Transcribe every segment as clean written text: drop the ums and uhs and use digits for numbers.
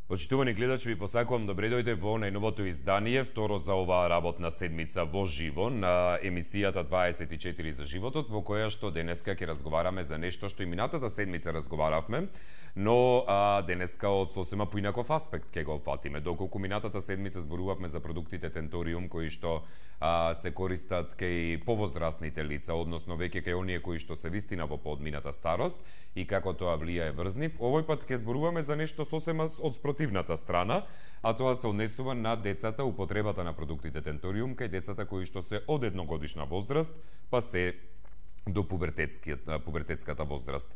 Почитувани гледачи, ви посакувам добре дојде во најновото издание, второ за оваа работна седмица во живо на емисијата 24 за животот, во која што денеска ќе разговараме за нешто што и минатата седмица разговаравме, но денеска од сосема поинаков аспект ќе го опфатиме. Доколку минатата седмица зборувавме за продуктите Tentorium кои што се користат кај повозрастните лица, односно веќе кај оние кои што се вистина во поодмината старост и како тоа влијае врз нив, овој пат ќе зборуваме за нешто сосема од спротивната страна, а тоа се однесува на децата, употребата на продуктите Tentorium кај децата кои што се од едногодишна возраст, па се до пубертетската возраст.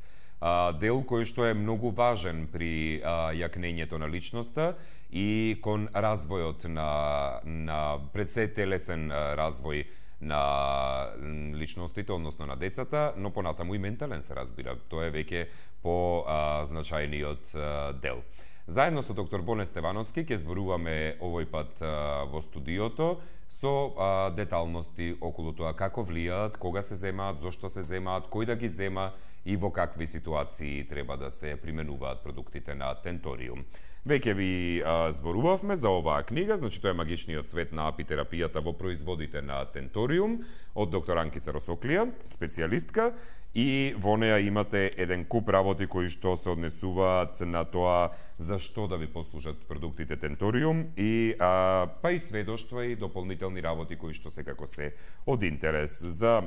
Дел кој што е многу важен при јакнењето на личноста и кон развојот на пред се телесен развој на личностите, односно на децата, но понатаму и ментален се разбира. Тоа е веќе по значајниот дел. Заедно со доктор Боне Стевановски ќе зборуваме овој пат во студиото со деталности околу тоа како влијаат, кога се земаат, зошто се земаат, кој да ги зема и во какви ситуации треба да се применуваат продуктите на Tentorium. Веќе ви зборувавме за оваа книга, значи тоа е Магичниот свет на апитерапијата во производите на Tentorium од доктор Анкица Росоклија, специјалистка, и во неа имате еден куп работи кои што се однесуваат на тоа за што да ви послужат продуктите Tentorium и па и сведоштва и дополнителни работи кои што секако се од интерес за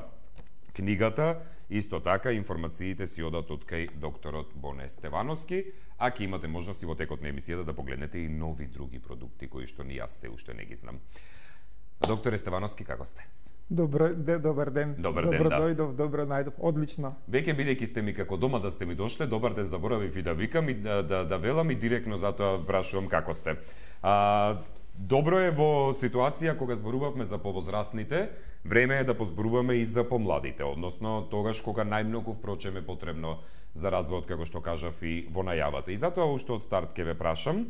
книгата. Исто така, информациите си одат од кај докторот Боне Стевановски, а ќе имате можност и во текот на емисијата да погледнете и нови други продукти кои што ни јас се уште не ги знам. Докторе Стевановски, како сте? Добар ден. Добро Дојдов, добро најдов, одлично. Веќе бидејќи сте ми како дома да сте ми дошле, добар ден заборавив и да викам и да велам и директно затоа прашувам како сте. Добро е во ситуација кога зборувавме за повозрастните, време е да позборуваме и за помладите, односно тогаш кога најмногу впрочем е потребно за развојот, како што кажав и во најавата. И затоа уште од старт ќе ве прашам,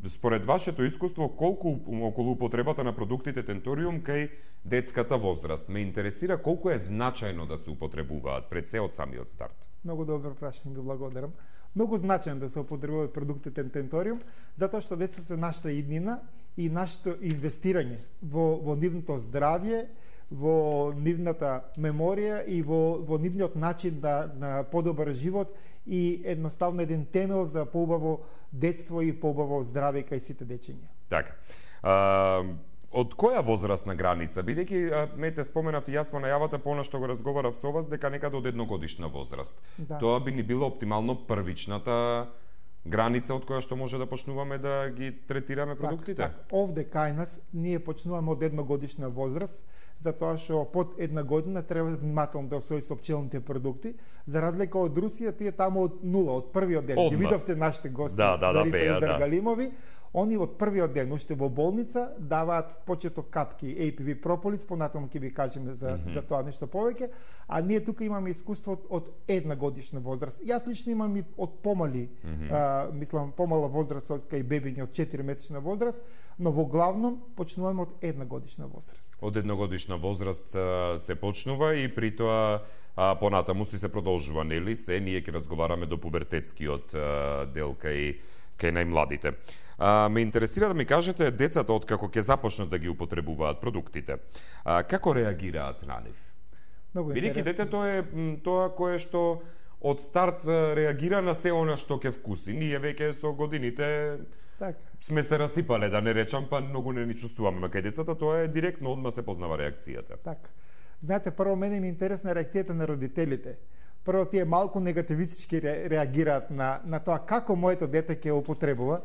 според вашето искуство, колку околу употребата на продуктите Tentorium кај детската возраст? Ме интересира колку е значајно да се употребуваат пред се од самиот старт. Многу добро прашање, ви благодарам. Многу значајно да се употребуваат продуктите Tentorium, затоа што децата се нашата иднина и нашето инвестирање во нивното здравје, во нивната меморија и во нивниот начин на подобар живот и едноставно еден темел за поубаво детство и поубаво здравје кај сите дечиња. Така. Од која возрастна граница? Бидејќи мете споменав и јас во најавата по она што го разговарав со вас дека некаде од едногодишна возраст. Да. Тоа би ни било оптимално првичната граница од која што може да почнуваме да ги третираме продуктите? Так. Овде кај нас ние почнуваме од едногодишна возраст, затоа што под една година треба внимателно да освои со пчелните продукти, за разлика од Русија, тие таму од нула, од првиот ден. Ги видовте нашите гости, Зарифа и Даргалимови. Они од првиот ден, уште во болница, даваат почеток капки APV Propolis, понатаму ќе ви кажеме за тоа нешто повеќе, а ние тука имаме искуство од една годишна возраст. Јас лично имам и од помали, помала возраст од кај бебиња од 4 месечна возраст, но во главном почнуваме од една годишна возраст. Од едногодишна возраст се почнува и при тоа понатаму се продолжува, нели? Ние ќе разговараме до пубертетскиот дел кај најмладите. Ме интересира да ми кажете децата откако ќе започнат да ги употребуваат продуктите. Како реагираат на нив? Бидејќи детето е тоа кое што од старт реагира на се она што ќе вкуси. Ние веќе со годините сме се расипале, да не речам, па многу не ни чувствуваме. Кај децата тоа е директно, одма се познава реакцијата. Така. Знаете, прво мене ми е интересна реакцијата на родителите. Прво тие малку негативистички реагираат на тоа како моето дете ќе употребува.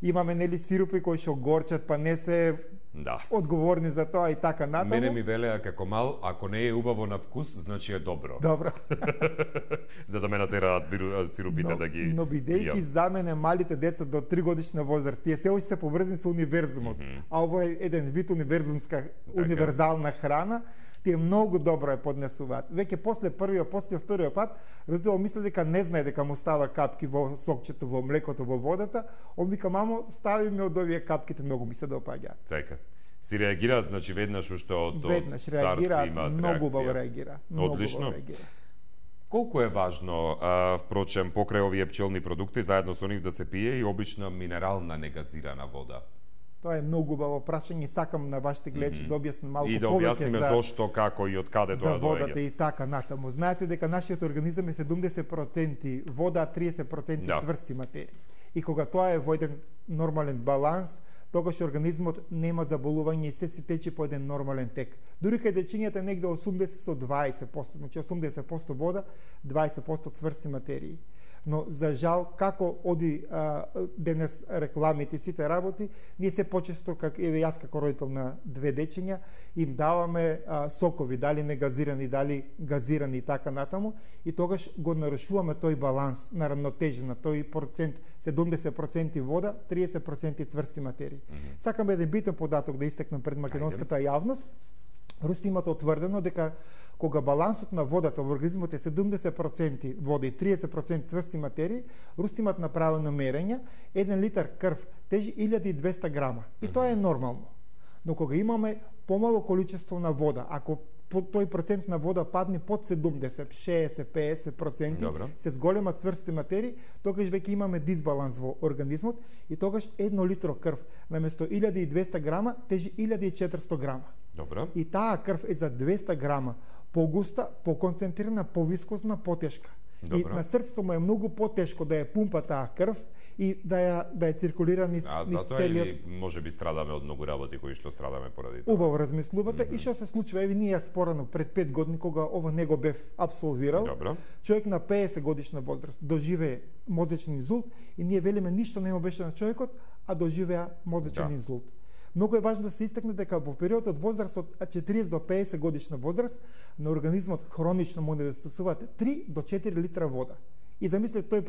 Имаме нели сирупи кои што горчат, па не се Да. одговорни за тоа и така натаму. Мене ми велеа како мал, ако не е убаво на вкус, значи е добро. Добро. За да ме натераат сирупите да ги но бидејќи за мене малите деца до 3 годишна возраст, тие се уште се поврзани со универзумот. А ова е еден вид универзумска универзална храна, тие многу добро ја поднесуваат. Веќе после првиот, после вториот пат, родител мисли дека не знае дека му става капки во сокчето, во млекото, во водата. Он вика: мамо, стави ми од овие капките, многу ми се допаѓаат. Така. Си реагираат, значи веднаш уште од старци имаат многу реакција. убаво реагира. Одлично. Колку е важно, впрочем, покрај овие пчелни продукти, заедно со нив да се пие и обична минерална негазирана вода? Тоа е многу убаво прашање, сакам на вашите гледачи да објаснам малку повеќе и да објасниме зошто, како и од каде тоа за водата доаѓа. и така натаму. Знаете дека нашиот организам е 70% вода, 30% цврсти материи. И кога тоа е во еден нормален баланс, тогаш организмот нема заболување и се си тече по еден нормален тек. Дури кај дечињата негде 80 со 20%, значи 80% вода, 20% цврсти материи. Но за жал, како оди денес рекламите и сите работи, ние се почесто, еве јас како родител на 2 дечиња, им даваме сокови, дали негазирани, дали газирани и така натаму, и тогаш го нарушуваме тој баланс на равнотежа, на тој процент, 70% вода, 30% цврсти материи. Сакам еден битен податок да истекнам пред македонската јавност. Руси имат утврдено дека кога балансот на водата во организмот е 70% вода и 30% цврсти материи, руси имат направено мерење, 1 литар крв тежи 1200 грама. И тоа е нормално. Но кога имаме помало количество на вода, ако тој процент на вода падне под 70, 60, 50%, се зголема цврсти материи, тогаш веќе имаме дисбаланс во организмот и тогаш 1 литро крв наместо 1200 грама тежи 1400 грама. Добро. И таа крв е за 200 грама погуста, поконцентрирана, повискозна, потешка. Добро. И на срцето му е многу потешко да ја пумпа таа крв и да ја циркулира низ затоа целиот... или можеби страдаме од многу работи кои што страдаме поради тоа? Убаво размислувате. И што се случува? Еве ние спорано пред 5 години кога ова не го бев апсолвирал. Добро. Човек на 50 годишна возраст доживее мозечен инсулт и ние велиме ништо не му беше на човекот, а доживеа мозечен инсулт. Многу е важно да се истакне дека во период од возраст од 40 до 50 годишна возраст на организмот хронично му недостасуваат 3 до 4 литра вода. И замислете тој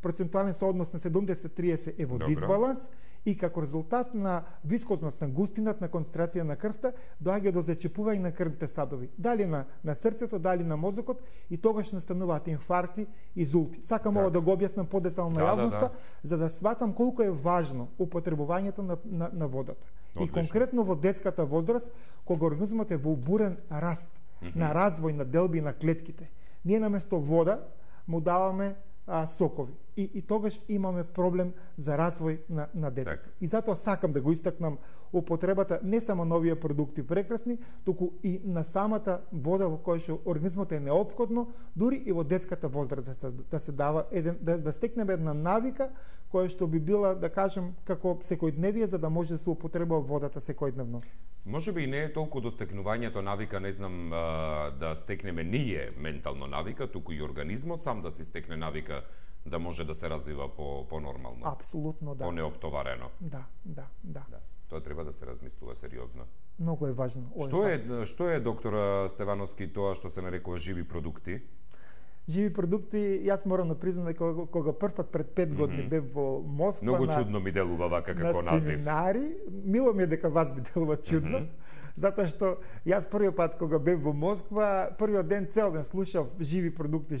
процентуален сооднос на 70-30 е во дисбаланс и како резултат на вискозност, на густинат, на концентрација на крвта, доаѓа до зачепување на крвните садови. Дали на срцето, дали на мозокот, и тогаш настануваат инфаркти и инсулти. Сакам ова да го објаснам подетално на јавноста, за да сватам колку е важно употребувањето на водата. И конкретно во детската возраст, кога организмот е во бурен раст, на развој на делби на клетките, ние наместо вода му даваме сокови. И тогаш имаме проблем за развој на детето. И затоа сакам да го истакнам употребата не само на овие продукти прекрасни, туку и на самата вода во која што организмот е неопходно, дури и во детската возраст да се дава да стекнеме една навика која што би била, да кажем, како секојдневие, за да може да се употребува водата секојдневно. Може би и не е толку до стекнувањето навика, не знам, да стекнеме ние ментално навика, туку и организмот сам да се стекне навика да може да се развива по-нормално. Апсолутно, да. По-неоптоварено. Да. Тоа треба да се размислува сериозно. Многу е важно. Што е, доктор Стевановски, тоа што се нарекува живи продукти? Живи продукти, јас морам да признам дека кога првпат пред 5 години бев во Москва, многу чудно ми делува вака како назив. На семинари, мило ми е дека вас би делува чудно, затоа што јас првиот пат кога бев во Москва, првиот ден цел ден слушав живи продукти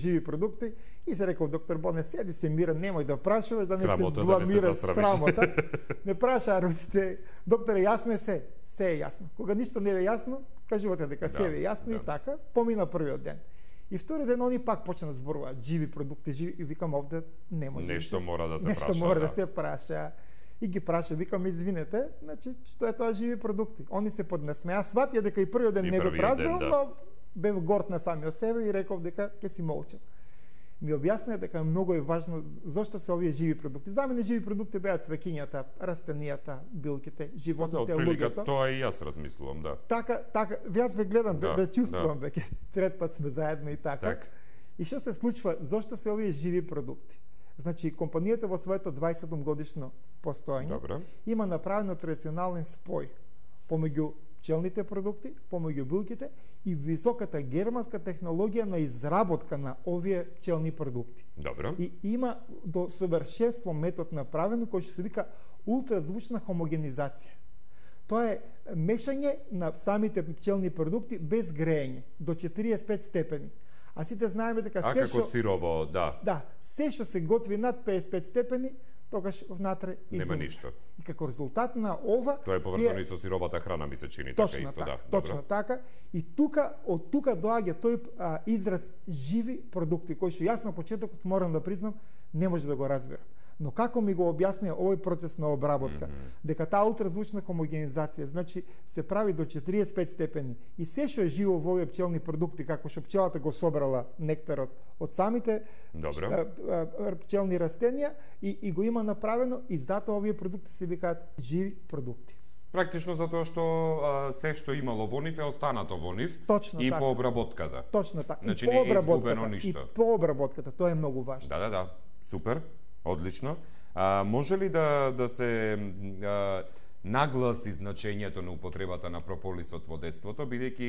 и се реков: доктор Боне, седи се мирен, немој да прашуваш, да не се бламираш, срамота. Не праша русите, докторе, јасно е се е јасно. Кога ништо не е јасно, кажувате дека се е јасно и така, помина првиот ден. И втори ден они пак почна да зборуваат живи продукти, и викам овде не може. Нешто мора да се праша. Нешто мора да се праша. И ги праша, викам извинете, значи што е тоа живи продукти. Они се поднесмеа, сватија дека и првиот ден не бев разбрал, но бев горд на самиот себе и реков дека ќе си молчам. Ми објаснија дека многу е важно зошто се овие живи продукти. За мене живи продукти беа цвеќињата, растенијата, билките, животните, луѓето. Тоа и јас размислувам, да. Така, јас ве гледам, ве чувствувам веќе. Трет пат сме заедно и така. И што се случува? Зошто се овие живи продукти? Значи, компанијата во своето 27 годишно постоење има направено традиционален спој помеѓу пчелните продукти, помеѓу билките и високата германска технологија на изработка на овие пчелни продукти. Добро. И има до совршенство метод направен кој што се вика ултразвучна хомогенизација. Тоа е мешање на самите пчелни продукти без греење до 45 степени. А сите знаеме дека како сирово, да. Да, се што се готви над 55 степени, тогаш внатре изумира. Нема ништо. И како резултат на ова... Тоа е поврзано и со сировата храна, ми се чини. Точно така, така, да. точно така. И од тука доаѓа тој израз живи продукти, кој што јас на почетокот морам да признам, не може да го разберам. Но како ми го објасни овој процес на обработка, дека таа ултразвучна хомогенизација, значи се прави до 45 степени и се што е живо во овие пчелни продукти, како што пчелата го собрала нектарот од самите пчелни растенија и го има направено и затоа овие продукти се викаат живи продукти. Практично затоа што се што имало во нив е останато во нив. Точно и така. по обработката. Точно така. Значи, и по не е изгубено обработката, ништо. и по обработката, тоа е многу важно. Да. Супер. Одлично. Може ли да се нагласи значењето на употребата на прополисот во детството, бидејќи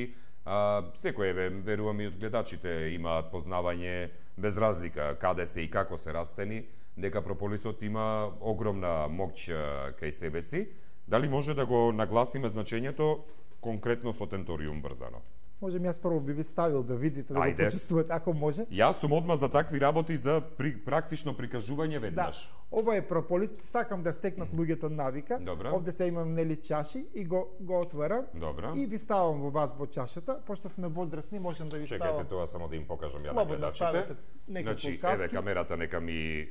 секој, верувам и од гледачите имаат познавање без разлика каде се и како се растени, дека прополисот има огромна моќ кај себе си. Дали може да го нагласиме значењето конкретно со тенториум врзано? Можем јас прво би ви ставил да видите, да го почувствувате, ако може. Јас сум одма за такви работи за практично прикажување веднаш. Да, ова е прополис, сакам да стекнат луѓето навика. Добра. Овде се имам нели чаши и го отварам. Добра. И ви ставам во вас во чашата, пошто сме возрастни, можам да ви ставам. Чекајте тоа само да им покажам ја на Слободно гледачите. ставете неколку Значи, капки. еве камерата нека ми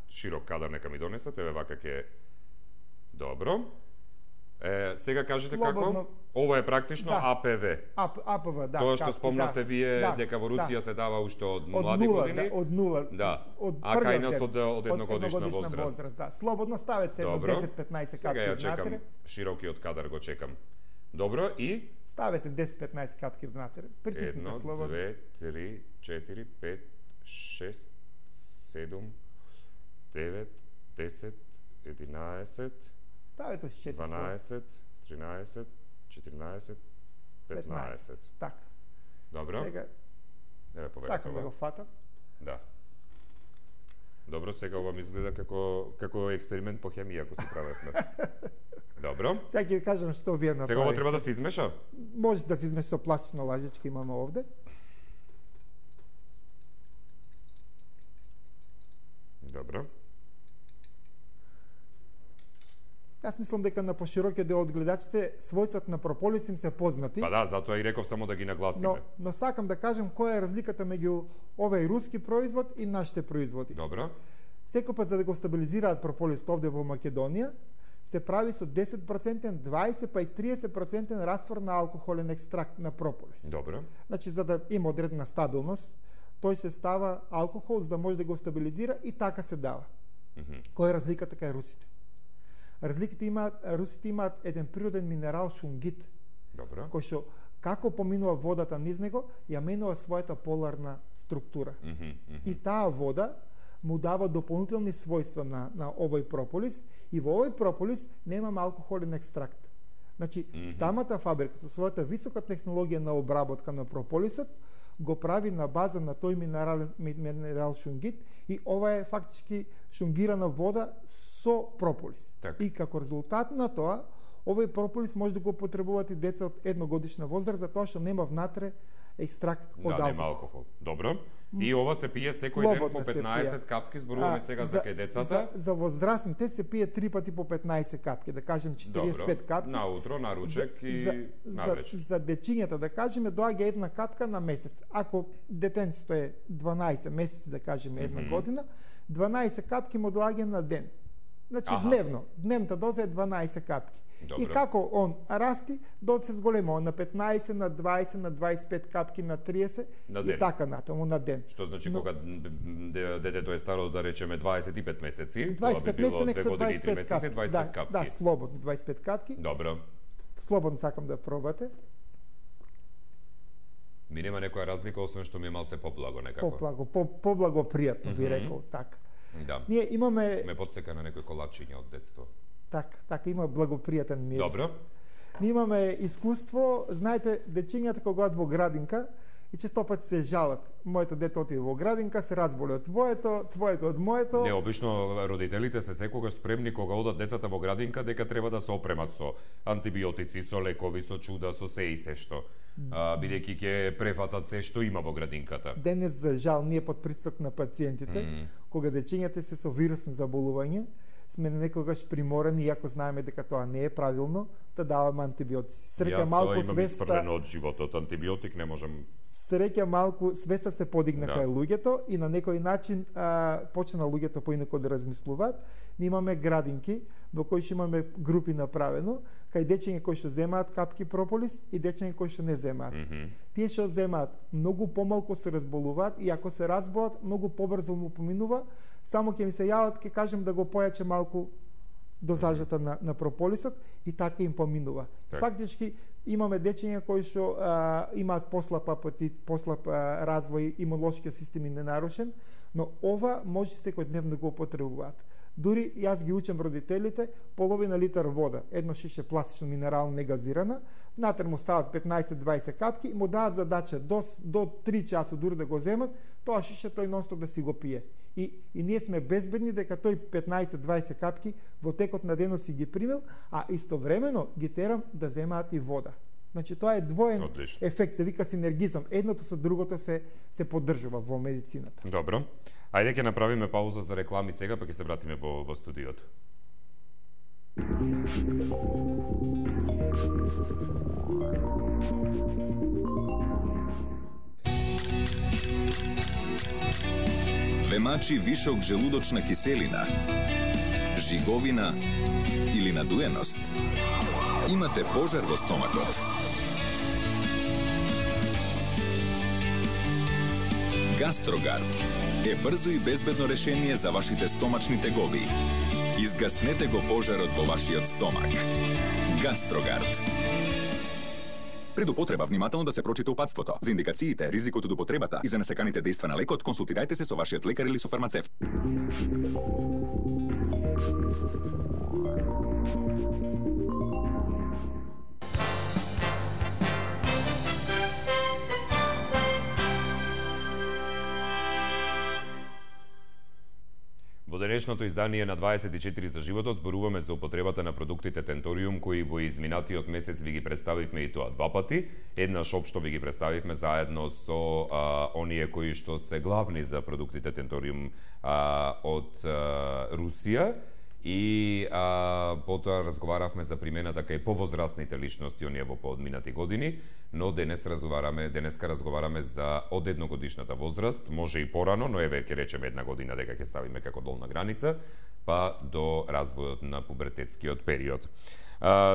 широк кадар нека ми донесат, еве вака ќе добро. Сега кажете Слободно... како? Ова е практично АПВ. АПВ, да. Тоа што спомнавте вие дека во Русија се дава уште од млади години. Од нула. Да. Од кај нас од едногодишна возраст. Да. Слободно ставете едно 10-15 капки внатре. Сега ја внатре. чекам широкиот кадар го чекам. Добро, и ставете 10-15 капки внатре. Притиснете слободно. 1, 2, 3, 4, 5, 6, 7, 9, 10, 11. Ставете с 4. 12, 13, 14, 15. Така. Добро. Сега еве поверете сакам ова. да го фатам. Да. Добро, сега ова ми изгледа како експеримент по хемија ако се правевме. Добро. Сега ќе ви кажам што вие направите. Сега ова треба да се измеша? Може да се измеша со пластична лажичка, имаме овде. Добро. Јас мислам дека на поширокиот дел од гледачите својствата на прополис им се познати. Па да, затоа и реков само да ги нагласиме. Но сакам да кажам која е разликата меѓу овој руски производ и нашите производи. Добро. Секој пат за да го стабилизираат прополисот овде во Македонија, се прави со 10%, 20 па и 30% раствор на алкохолен екстракт на прополис. Добро. Значи за да има одредна стабилност, тој се става алкохол за да може да го стабилизира и така се дава. Која е разликата кај русите? Русите имаат еден природен минерал шунгит. Добро. Кој што како поминува водата низ него, ја менува својата поларна структура. И таа вода му дава дополнителни својства на овој прополис и во овој прополис немаме алкохолен екстракт. Значи, самата фабрика со својата висока технологија на обработка на прополисот го прави на база на тој минерал шунгит и ова е фактички шунгирана вода со прополис. Так. И како резултат на тоа, овој прополис може да го потребуваат и деца од едногодишна возраст, затоа што нема внатре екстракт од алкохол. Нема алкохол. Добро. И ова се пие секој ден по 15 капки, зборуваме сега за кај децата. За возрастните се пие 3 пати по 15 капки, да кажем 45 капки. На утро, на ручек и навечер. За дечињата, да кажеме, доаѓа една капка на месец. Ако детенцето е 12 месеци, да кажеме една година, 12 капки му доаѓа на ден. Значи дневно, дневната доза е 12 капки. Добро. И како он расти, се зголемува на 15, на 20, на 25 капки, на 30 и така натаму на ден. Што значи кога детето е старо, да речеме 25 месеци, 25 месеци, нека се 25 капки. 25 капки. Да, слободно 25 капки. Добро. Слободно сакам да пробате. Ми нема некоја разлика, освен што ми е малце поблаго некако. Поблаго пријатно би рекол, така. Да. Ние имаме ме потсека на некој колачиња од детство. Така, има благопријатен мирис. Добро. Ние имаме искуство, знаете, дечињата кога во градинка и често пати се жалат. Моето дете отиде во градинка, се разболи од твоето од моето. Не, обично родителите се секогаш спремни кога одат децата во градинка дека треба да се опремат со антибиотици, со лекови, со чуда, со се и се што. Бидејќи ќе префатат се што има во градинката. Денес, за жал, ние под притисок на пациентите, кога дечињата се со вирусно заболување, сме некогаш приморани, иако знаеме дека тоа не е правилно, да даваме антибиотици. Среќа малку свеста од животот, антибиотик не можам. Среќа малку свеста се подигна кај луѓето и на некој начин почна луѓето поинаку да размислуваат. Ние имаме градинки во кои што имаме групи направено, кај дечиња кои што земаат капки прополис и дечиња кои што не земаат. Тие што земаат многу помалку се разболуваат и ако се разболат многу побрзо му поминува, само ќе ми се јават, ќе кажем да го појаче малку дозажата на прополисот и така им поминува. Фактички имаме дечиња кои што имаат послаб апетит, послаб развој, имунолошкиот систем им е нарушен, но ова може секојдневно да го употребуваат. Дури јас ги учам родителите, половина литар вода, едно шише пластично минерално негазирана, внатре му стават 15-20 капки и му даат задача до 3 часу дури да го земат, тоа шише тој нонстоп да си го пие. И ние сме безбедни дека тој 15-20 капки во текот на денот си ги примил, а истовремено ги терам да земаат и вода. Значи тоа е двоен ефект, се вика синергизам. Едното со другото се поддржува во медицината. Добро. Ајде ќе направиме пауза за реклами сега, па ќе се вратиме во студиото. Ве мачи вишок желудочна киселина, жиговина или надуеност? Имате пожар во стомакот? Гастрогард е брзо и безбедно решение за вашите стомачни тегови. Изгаснете го пожарот во вашиот стомак. Гастрогард. Пред употреба внимателно да се прочита упатството. За индикациите, ризикот од употребата и за несаканите дејства на лекот, консултирајте се со вашиот лекар или со фармацевт. Во денешното издание на 24 за животот зборуваме за употребата на продуктите Тенториум, кои во изминатиот месец ви ги представивме и тоа два пати. Еднаш општо ви ги представивме заедно со оние кои што се главни за продуктите Тенториум од Русија. И потоа разговаравме за примената кај повозрастните личности, оние во поодминати години, но денеска разговараме за од едногодишната возраст, може и порано, но еве ќе речеме 1 година дека ќе ставиме како долна граница, па до развојот на пубертетскиот период.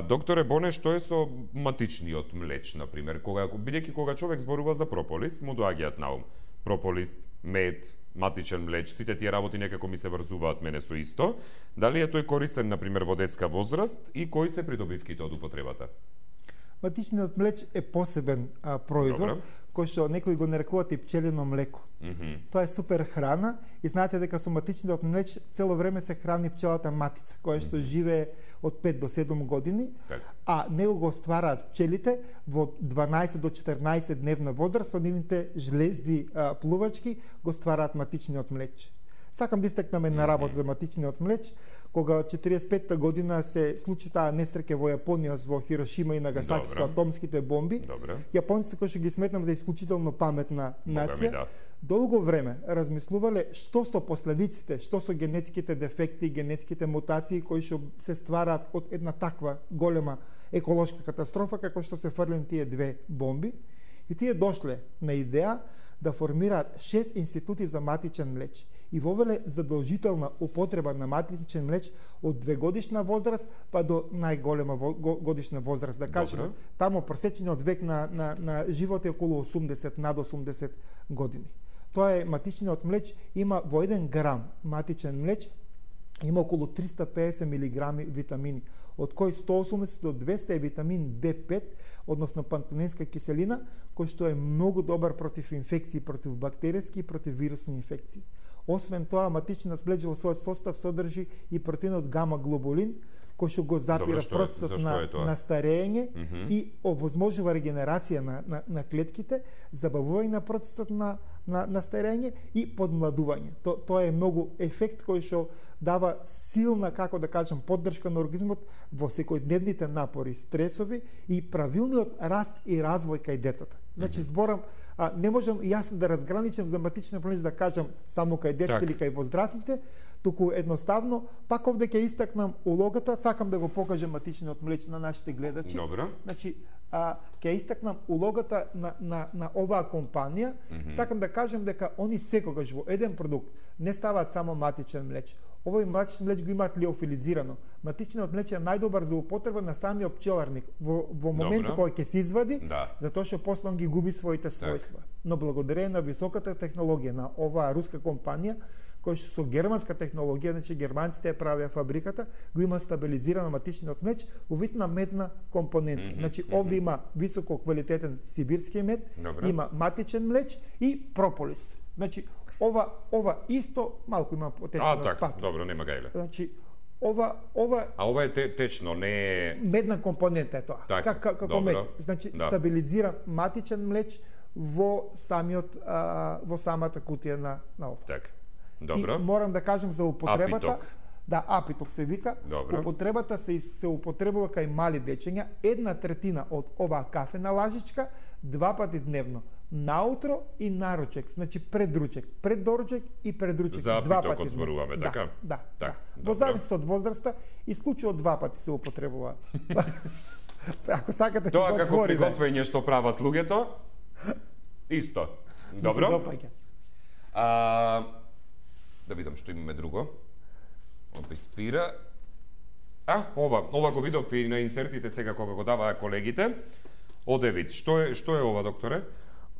Докторе Боне, што е со матичниот млеч, например, бидејќи кога човек зборува за прополис, му доаѓаат на ум прополис, мед, матичен млеч, сите тие работи некако ми се врзуваат мене со исто. Дали е тој корисен, например, во детска возраст и кои се придобивките од употребата? Матичниот млеч е посебен производ, кој што некои го нарекуваат и пчелино млеко. Тоа е супер храна и знаете дека со матичниот млеч цело време се храни пчелата матица, која што живее од 5 до 7 години, а него го ствараат пчелите во 12 до 14 дневна возраст, со нивните жлезди плувачки го ствараат матичниот млеч. Сакам да истакнам една работа за матичниот млеч. Кога 45-та година се случи таа несреќа во Јапонија, во Хирошима и Нагасаки со атомските бомби, јапонците кои што ги сметнам за исклучително паметна нација, долго време размислувале што со последиците, што со генетските дефекти, генетските мутации кои што се ствараат од една таква голема еколошка катастрофа како што се фрлен тие две бомби. И тие дошле на идеја да формираат 6 институти за матичен млеч и вовеле задолжителна употреба на матичен млеч од 2 годишна возраст па до најголема годишна возраст, да кажеме. Тамо просечниот век на живот е околу 80, над 80 години. Тоа е матичниот млеч, има во 1 грам матичен млеч има околу 350 милиграми витамини, од кои 180 до 200 е витамин B5, односно пантоненска киселина, кој што е многу добар против инфекции, против бактериски и против вирусни инфекции. Освен тоа, матичниот млеч во својот состав содржи и протеинот гама глобулин, кој што го запира Добро, процесот на старење и овозможува регенерација на клетките, забавување на процесот на старење и подмладување. Тоа е многу ефект кој што дава силна, како да кажам, поддршка на организмот во секојдневните напори, стресови и правилниот раст и развој кај децата. Значи, зборам, не можам јасно да разграничам за матична млеч да кажам само кај децата или кај возрастните, туку едноставно, пак овде ќе истакнам улогата, сакам да го покажам матичниот млеч на нашите гледачи. Добро. Значи, ќе истакнам улогата на оваа компанија. Сакам да кажам дека они секогаш во еден продукт не ставаат само матичен млеч. Овој матичен млеч го имаат лиофилизирано. Матичниот млеч е најдобар за употреба на самиот пчеларник во моментот кога ќе се извади, затоа што после он ги губи своите својства. Но благодарение на високата технологија на оваа руска компанија, кој што со германска технологија, значи германците ја правеа фабриката, го има стабилизирано матичниот млеч во вид на медна компонента. Значи овде има високо квалитетен сибирски мед, има матичен млеч и прополис. Значи ова исто малку има потечено од пат. Добро, нема гајле. Значи ова е течно, не е медна компонента е тоа. Како мед. Значи стабилизиран матичен млеч во самата кутија на ова. Така. Добро. И морам да кажам за употребата. Апиток. Да, апиток се вика. Добро. Употребата се употребува кај мали дечиња, 1/3 од оваа кафена лажичка 2 пати дневно. Наутро и наручек, значи пред ручек, пред доручек и пред ручек. За два апитокот пати зборуваме, така? Да. Во зависност од возраста, исклучиво 2 пати се употребува. Ако сакате тоа како приготвење што прават луѓето, исто. Добро. Да видам што имаме друго. Описпира. Ова го видов и на инсертите сега кога го даваа колегите. Одевит. Што е ова, докторе?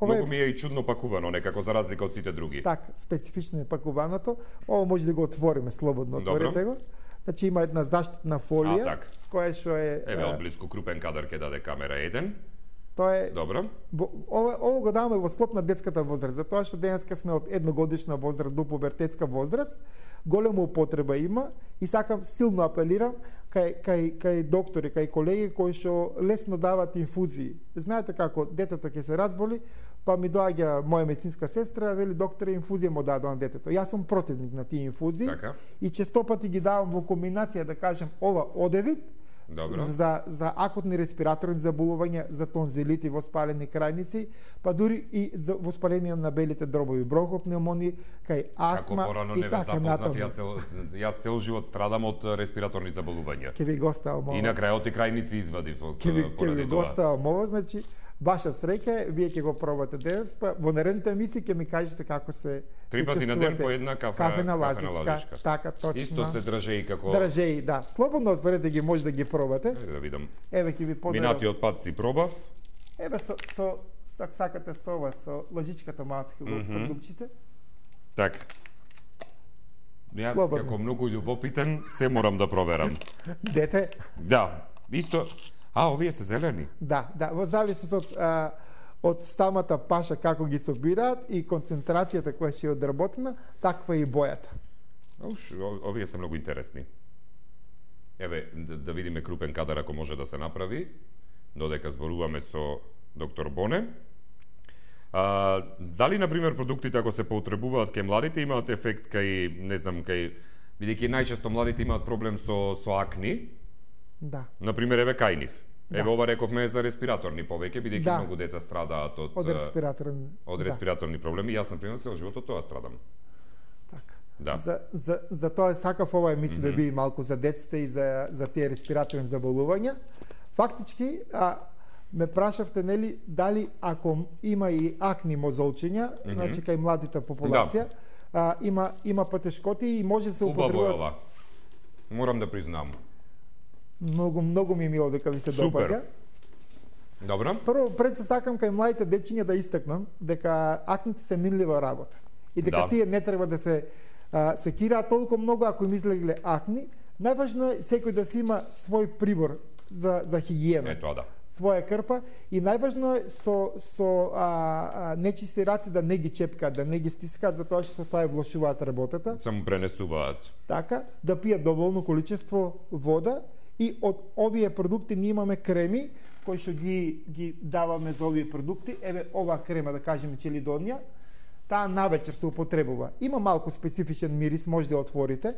Многу ми е и чудно пакувано, некако за разлика од сите други. Так, специфично е пакуваното. Ова може да го отвориме слободно, отворете го. Значи има една заштитна фолија, која што е... Еве, одблиску крупен кадар ќе даде камера 1. Тоа е... Добро. Ово го даваме во слоб на детската возраст, затоа што денеска сме од едногодишна возраст до пубертетска возраст, голема употреба има и сакам силно апелирам кај доктори, кај колеги кои што лесно дават инфузии. Знаете како детето ќе се разболи, па ми доаѓа моја медицинска сестра, вели докторе, инфузија му дадоа на детето. Јас сум противник на тие инфузии и често пати ги давам во комбинација, да кажем, ова одевит, добро, за акутни респираторни заболувања, за тонзилити, воспалени крајници, па дури и за воспаление на белите дробови, бронхопнеумонија, кај астма и така натаму. Јас цел живот страдам од респираторни заболувања. Ке ви го ставам ова. И на крајот и крајници извадив од поради тоа. Ке ви го ставам ова, значи ваша среќа, вие ќе го пробате денес, па во наредните емисии ќе ми кажете како се 3 пати на ден по една кафена лажичка. Така, точно. Исто се држеи како... Држеи, да. Слободно отворете ги, може да ги пробате. Да видам. Еве ќе ви подарам. Минатиот пат си пробав. Еве со сакате со ова, со лажичката малку го продупчите. Така. Јас како многу љубопитен се морам да проверам. Дете? Да. Исто. Овие се зелени? Да, во зависност од самата паша како ги собираат и концентрацијата која ќе е одработена, таква и бојата. Овие се многу интересни. Еве, да видиме крупен кадар ако може да се направи, додека зборуваме со доктор Боне. Дали, например, продуктите ако се поутребуваат кај младите имаат ефект кај, не знам, бидејќи најчесто младите имаат проблем со акни? Да. Например, еве кај нив. Еве ова рековме за респираторни повеќе, бидејќи многу деца страдаат од респираторни проблеми. Јас, например, цел живот од тоа страдам. Така. Да. За тоа сакав ова емисија да биде малку за деците и за тие респираторни заболувања. Фактички, ме прашавте, нели, дали ако има и акни мозолчиња, значи кај младите популација, има потешкоти и може да се употребува. Убаво е ова. Морам да признам. Многу ми е мило дека ви се допаѓа. Добро. Прво, пред се сакам кај младите дечиња да истакнам дека акните се минлива работа. И дека тие не треба да се секираат толку многу ако им излегле акни. Најважно е секој да си има свој прибор за хигиена. Тоа да. Своја крпа и најважно е со нечисти раци да не ги чепкаат, да не ги стискаат, затоа што тоа влошуваат работата. Само пренесуваат. Така, да пијат доволно количество вода И од овие продукти ние имаме креми кои што ги даваме за овие продукти. Еве ова крема, да кажеме челидонија, таа навечер се употребува. Има малку специфичен мирис, може да ја отворите.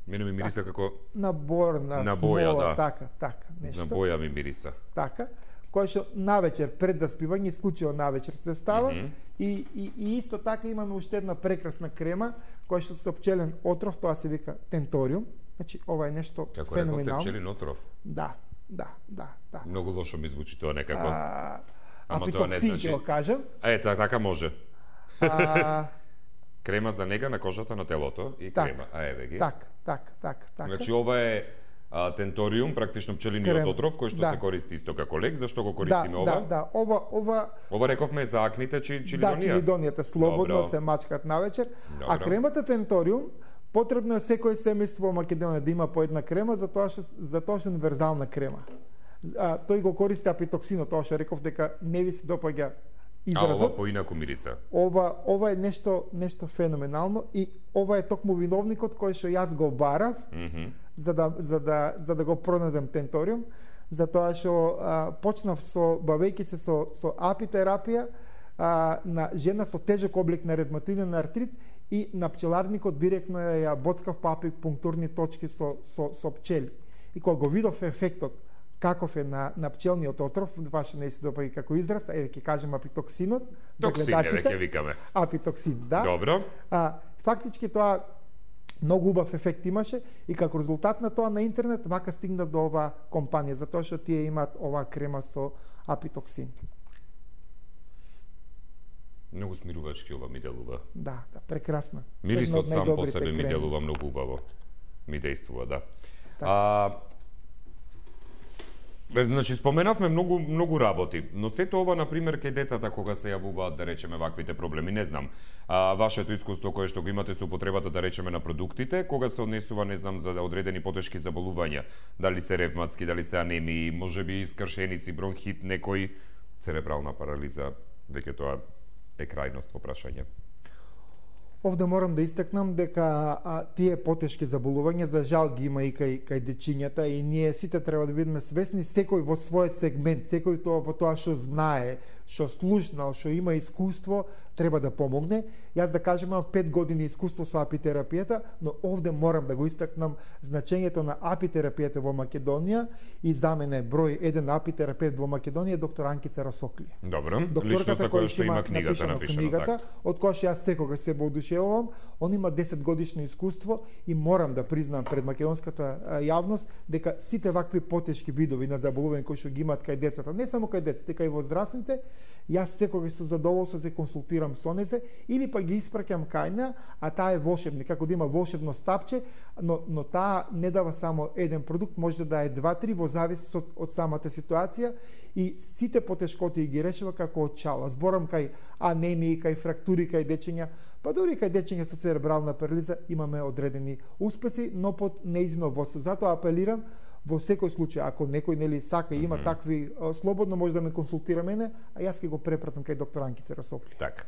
Мене ми мириса како набор на боја, смола, да. така, нешто. На боја ми мириса. Така, кој што навечер пред да спивање, исклучиво навечер се става. И исто така имаме уште една прекрасна крема која што со пчелен отров, тоа се вика тенториум. Значи ова е нешто како феноменално. Како пчелен отров? Да. Многу лошо ми звучи тоа некако. Апитоксин ќе го кажам. Така може. Крема за нега на кожата на телото и крема. Еве ги. Така. Значи ова е тенториум, практично пчелиниот отров, кој што се користи исто како лек. Зашто го користиме ова? Да. Ова рековме за акните челидонија. Да, челидонијата слободно се мачкат навечер. А кремата тенториум потребно е секој семејство во Македонија да има по една крема, затоа што универзална крема. Тој го користи апитоксинот, тоа што реков дека не ви се допаѓа изразот. Ова поинаку мириса. Ова е нешто феноменално и ова е токму виновникот кој што јас го барав за да го пронадам тенториум, затоа што почнав бавејќи се со апитерапија на жена со тежок облик на ревматоиден артрит и на пчеларникот директно ја боцкав по акупунктурни точки со пчели. И кога го видов ефектот каков е на пчелниот отров, баш не се допаѓа како израз, ќе кажем апитоксинот за гледачите. Токсин, ќе викаме. Апитоксин, да. Добро. Фактички тоа многу убав ефект имаше и како резултат на тоа на интернет вака стигна до оваа компанија, затоа што тие имаат оваа крема со апитоксин. Многу смирувачки ова ми делува. Да, прекрасна. Мирисот сам по себе ми делува многу убаво. Ми действува, да. Значи, споменавме многу работи, но сето ова, например, кај децата кога се јавуваат, да речеме, ваквите проблеми, не знам. Вашето искуство кое што го имате со употребата, да речеме, на продуктите, кога се однесува, не знам, за одредени потешки заболувања, дали се ревматски, дали се анемии, можеби скршеници, бронхит, некој церебрална парализа, веќе тоа е крајност во прашање. Овде морам да истакнам дека тие потешки заболувања за жал ги има и кај дечињата и ние сите треба да бидеме свесни, секој во својот сегмент, секој во тоа што знае, што слушнал, што има искуство, треба да помогне. Јас да кажем имам 5 години искуство со апитерапијата, но овде морам да го истакнам значењето на апитерапијата во Македонија и за мене број 1 апитерапевт во Македонија е доктор Анкица Расоклија. Добро, личноста која што има книгата напишана, така. Од која што јас секогаш се воодушевувам, он има 10 годишно искуство и морам да признам пред македонската јавност дека сите вакви потешки видови на заболувања кои што ги имаат кај децата, не само кај децата, кај возрастните, јас секогаш со задоволство се консултирам со незе или па ги испраќам кај неа, а таа е волшебник, како да има волшебно стапче, но таа не дава само еден продукт, може да даде 2-3 во зависност од самата ситуација и сите потешкоти ги решава како од чала. Зборам кај анемии, кај фрактури, кај дечиња, па дури кај дечиња со церебрална парализа имаме одредени успеси, но под неизино водство. Затоа апелирам во секој случај, ако некој сака и има такви, слободно може да ме консултира мене, а јас ќе го препратам кај доктор Анкица Расоклија. Така.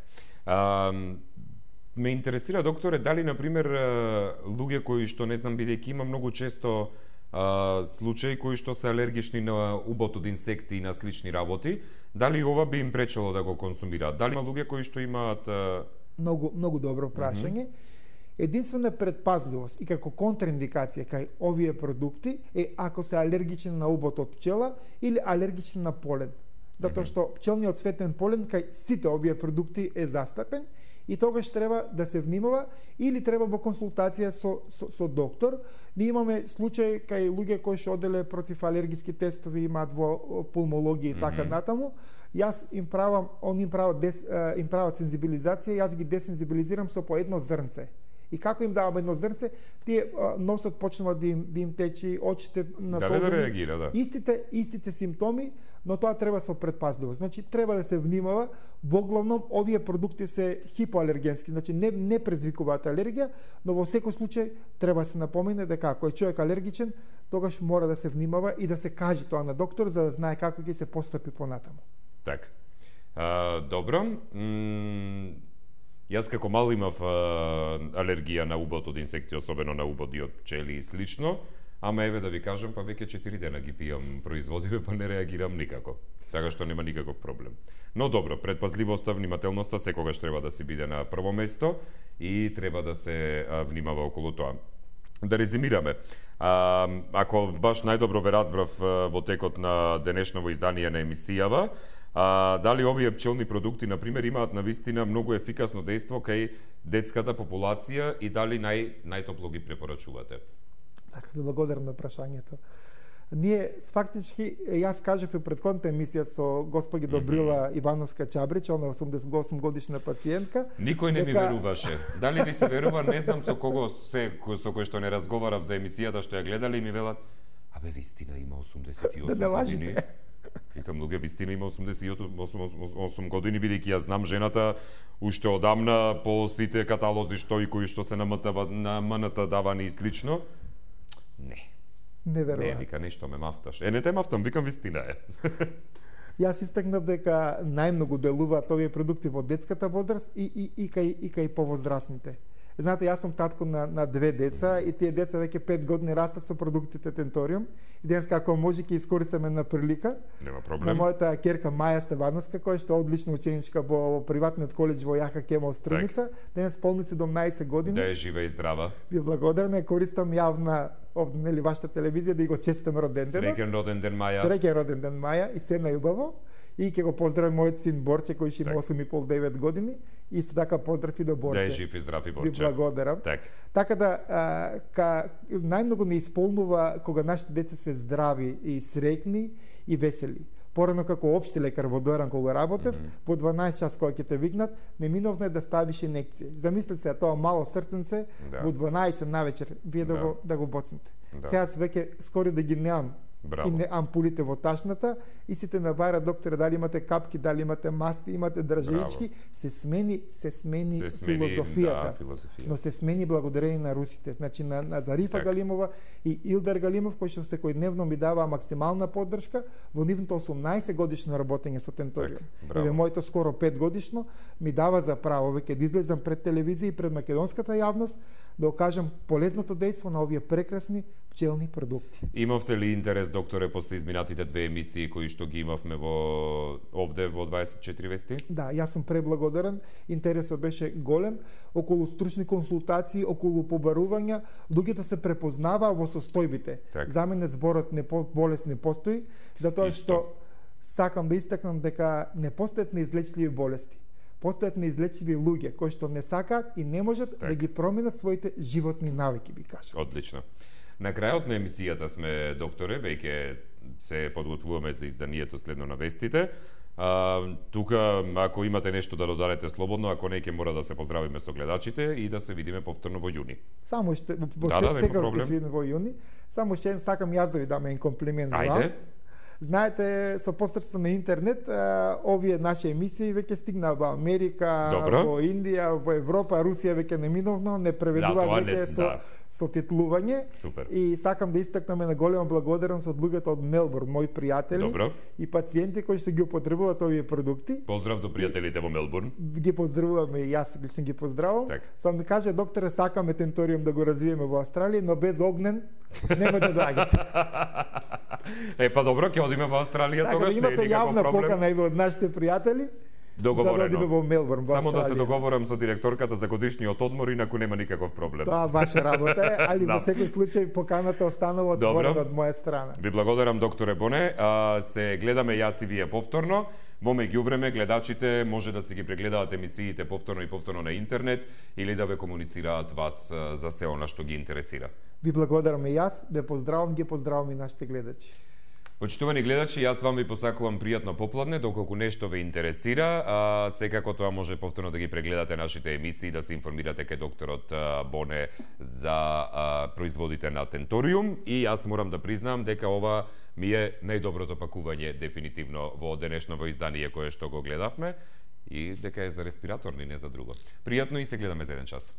Ме интересира, докторе, дали, например, луѓе кои што, не знам, бидејќи има многу често случаи кои што се алергични на убот од инсекти и на слични работи, дали ова би им пречело да го консумираат? Дали има луѓе кои што имаат... Многу добро прашање. Единствена предпазливост и како контраиндикација кај овие продукти е ако се алергичен на убот од пчела или алергичен на полен. Затоа што пчелниот цветен полен кај сите овие продукти е застапен и тогаш треба да се внимава или треба во консултација со доктор. Ние имаме случај кај луѓе кои што оделе против алергиски тестови, имаат во пулмологија и така натаму. Јас им правам сензибилизација, јас ги десензибилизирам со по едно зрнце. И како им давам едно зрнце, тие носот почнува да им течи, очите насолзени. Да реагира, да. Истите симптоми, но тоа треба со предпазливост. Значи треба да се внимава. Воглавном овие продукти се хипоалергенски, значи не предизвикуваат алергија, но во секој случај треба да се напомене дека ако е човек алергичен, тогаш мора да се внимава и да се каже тоа на доктор за да знае како ќе се постапи понатаму. Така. Добро. Јас како мал имав алергија на убот од инсекти, особено на убоди од пчели и слично, ама еве да ви кажам, па веќе 4 дена ги пијам производиве, па не реагирам никако. Така што нема никаков проблем. Но добро, предпазливоста, внимателноста секогаш треба да се биде на прво место и треба да се внимава околу тоа. Да резимираме. Ако баш најдобро ве разбрав во текот на денешново издание на емисијава, дали овие пчелни продукти, например, имаат навистина многу ефикасно дејство кај детската популација и дали најтопло ги препорачувате? Така, ви благодарам на прашањето. Ние, фактички, јас кажав и предходната емисија со госпоѓа Добрила Ивановска Чабрич, она 88 годишна пациентка. Никој не ми веруваше. Дали ви се верува, не знам со кого со кој што не разговарав за емисијата што ја гледале и ми велат, абе вистина има 88 години. Викам, луѓе, вистина има 88 години, бидејќи ја знам жената уште одамна по сите каталози што и кои што се на МНТ давани и слично. Не. Не верувам. Не, вика, нешто ме мафташ. Не те мафтам, викам, вистина е. Јас истакнав дека најмногу делуваат овие продукти во детската возраст и кај повозрастните. Знаете, јас сум татко на 2 деца и тие деца веќе 5 години растат со продуктите Тенториум. И денес како може ќе искористиме на прилика. Нема проблем. На мојата ќерка Маја Стевановска, која што е одлична ученичка во приватниот колеџ во Јаха Кемал Струмиса, денес полни 17 години. Да е жива и здрава. Ви благодарам, ја користам јавна овде, нели, вашата телевизија да го честитам роден ден. Среќен роден ден, Маја. Среќен роден ден, Маја, и се најубаво. И ќе го поздравам мојот син Борче, кој ќе има 8,5-9 години. И исто така поздрав и до Борче. Да е жив и здрав и Борче. Ви благодарам. Така да, најмногу не исполнува кога нашите деца се здрави и среќни и весели. Порано како општи лекар во Доран кога работев, во 12 час кога ќе те викнат, неминовно е да ставиш инекција. Замислете се тоа мало срценце во 12 навечер вие да го боцнете. Сега веќе скоро да ги неам и не ампулите во ташната и сите ме бара докторе дали имате капки, дали имате масти, имате држеички, се смени филозофијата. Но се смени благодарение на русите, значи на Зарифа Галимова и Илдар Галимов кои што секојдневно ми даваа максимална поддршка во нивното 18 годишно работење со Тенториум. Еве моето скоро 5 годишно ми дава за право веќе да излезам пред телевизија и пред македонската јавност да окажам полезното дејство на овие прекрасни пчелни продукти. Имавте ли интерес, докторе, после изминатите 2 емисии кои што ги имавме овде во 24 вести? Да, јас сум преблагодарен. Интересот беше голем околу стручни консултации, околу побарувања, луѓето се препознаваа во состојбите. За мене зборот болест не постои, затоа што сакам да истакнам дека не постојат неизлечливи болести. Постојат неизлечливи луѓе кои што не сакаат и не можат да ги променат своите животни навики, би кажал. Одлично. На крајот на емисијата сме, докторе, веќе се подготвуваме за изданието следно на вестите. Тука, ако имате нешто да додадете слободно, ако не, ќе мора да се поздравиме со гледачите и да се видиме повторно во јуни. Само што сега ќе се видиме во јуни. Само што сакам јас да ви дам еден комплимент. Ајде. Знаете, со посредство на интернет, овие наши емисии веќе стигнаа во Америка, во Индија, во Европа, Русија веќе неминовно не преведуваат веќе со титлување. Супер. И сакам да истакнеме на голема благодарност од луѓето од Мелбурн, мои пријатели и пациенти кои што ги употребуваат овие продукти. Поздрав до пријателите во Мелбурн. Ги поздравуваме и јас лично ги поздравувам. Само ми каже докторе, сакаме Тенториум да го развиеме во Австралија, но без огнен нема да доаѓате. Па добро, ќе одиме во Австралија тогаш, не е никаков проблем. Имате јавна покана и од нашите пријатели. Договорено. За да одиме во Мелбурн, во Австралија. Само да се договорам со директорката за годишниот одмор, инаку нема никаков проблем. Тоа ваша работа е, али во секој случај поканата останува отворена од моја страна. Ви благодарам, докторе Боне. Се гледаме јас и вие повторно. Во меѓувреме гледачите може да се ги прегледаат емисиите повторно и повторно на интернет или да ве комуницираат вас за се она што ги интересира. Ви благодарам и јас, ве поздравам, ги поздравам и нашите гледачи. Почитувани гледачи, јас вам ви посакувам пријатно попладне, доколку нешто ве интересира, секако тоа може повторно да ги прегледате нашите емисии, да се информирате кај докторот Боне за производите на Тенториум и јас морам да признам дека ова ми е најдоброто пакување дефинитивно во денешново издание кое што го гледавме и дека е за респираторни, не за друго. Пријатно и се гледаме за еден час.